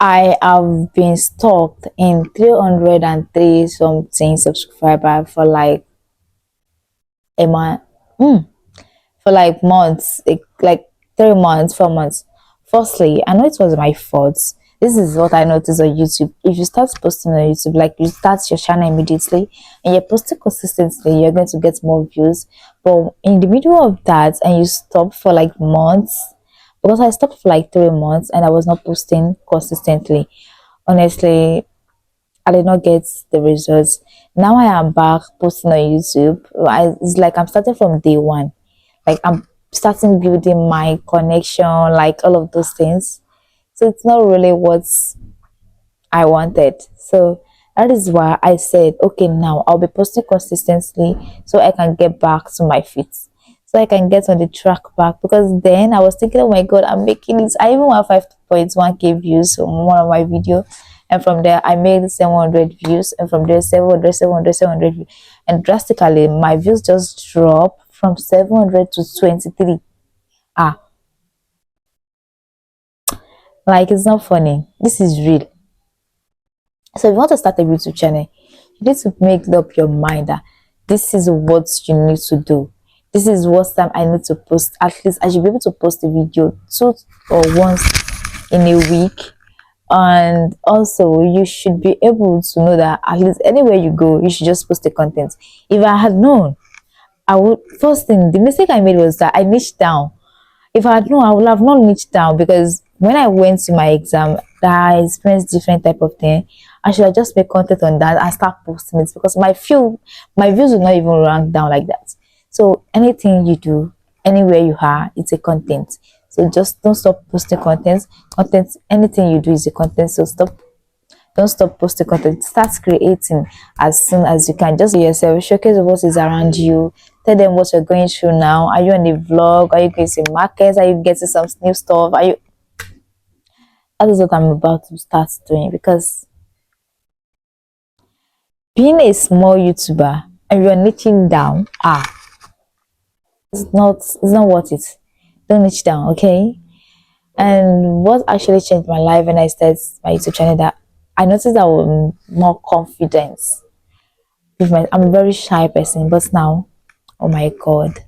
I have been stuck in 303 something subscriber for like a month. For like months, like 3 months, 4 months. Firstly, I know it was my fault. This is what I noticed on YouTube. If you start posting on YouTube, like you start your channel immediately and you're posting consistently, you're going to get more views. But in the middle of that, and you stop for like months, because I stopped for like 3 months and I was not posting consistently. Honestly, I did not get the results. Now I am back posting on YouTube. It's like I'm starting from day one. Like I'm starting building my connection, like all of those things. So it's not really what I wanted. So that is why I said, okay, now I'll be posting consistently so I can get back to my feet. So I can get on the track back, because then I was thinking, oh my god, I'm making it. I even have 5.1k views on one of my video, and from there I made 700 views, and from there 700 views, and drastically my views just dropped from 700 to 23. Ah, like it's not funny. This is real. So if you want to start a YouTube channel, you need to make up your mind that this is what you need to do. This is what time I need to post. At least I should be able to post a video two or once in a week. And also you should be able to know that at least anywhere you go, you should just post the content. If I had known, I would, first thing, the mistake I made was that I niched down. If I had known, I would have not niched down, because when I went to my exam, I experienced different type of thing. I should have just made content on that and start posting it, because my views will not even rank down like that. So anything you do, anywhere you are, it's a content. So just don't stop posting content. Anything you do is a content. So don't stop posting content. Start creating as soon as you can. Just be yourself, showcase what is around you, tell them what you're going through now. Are you on a vlog? Are you going to markets? Are you getting some new stuff? Are you That is what I'm about to start doing, because being a small YouTuber and you're niching down, it's not worth it. Don't niche down, okay? And what actually changed my life when I started my YouTube channel, that I noticed that I'm more confident with I'm a very shy person, but now, oh my god,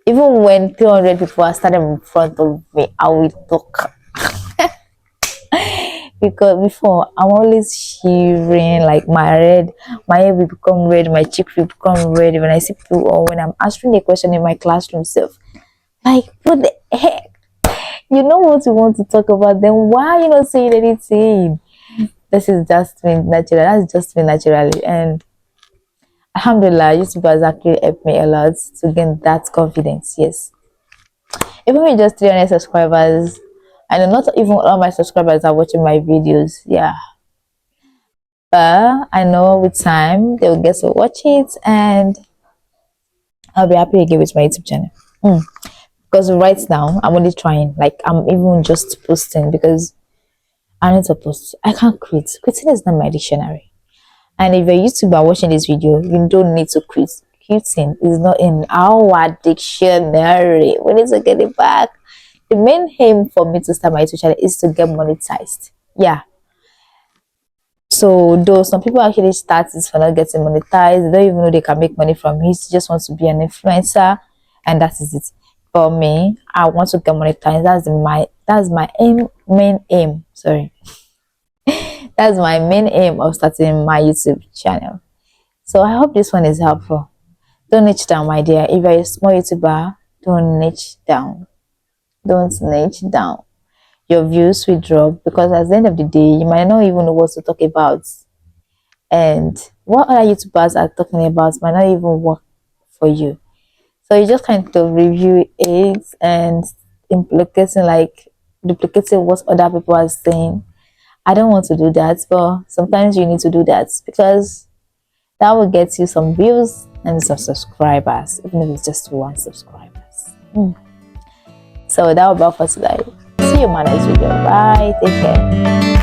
even when 300 people are standing in front of me, I will talk. Because before, I'm always shivering, like my head will become red, my cheek will become red when I see people, or when I'm answering a question in my classroom self. Like, what the heck? You know what you want to talk about, then why are you not saying anything? This is just me natural. That's just me naturally. And alhamdulillah, YouTube has actually helped me a lot to gain that confidence. Yes. Even with just 300 subscribers, I know not even all my subscribers are watching my videos. Yeah. But I know with time they will get to watch it, and I'll be happy again with my YouTube channel. Because right now I'm only trying. Like, I'm even just posting because I need to post. I can't quit. Quitting is not my dictionary. And if you're a YouTuber watching this video, you don't need to quit. Quitting is not in our dictionary. We need to get it back. The main aim for me to start my YouTube channel is to get monetized. Yeah. So though some people actually start this for not getting monetized, they don't even know they can make money from it. They just want to be an influencer, and that is it. For me, I want to get monetized. That's my main aim. Sorry. That's my main aim of starting my YouTube channel. So I hope this one is helpful. Don't niche down, my dear. If you're a small YouTuber, don't niche down. Don't niche down. Your views will drop, because at the end of the day, you might not even know what to talk about. And what other YouTubers are talking about might not even work for you. So you just kind of review it and duplicating what other people are saying. I don't want to do that, but sometimes you need to do that, because that will get you some views and some subscribers, even if it's just one subscribers. So that will be all for today. See you in my next video. Bye. Take care.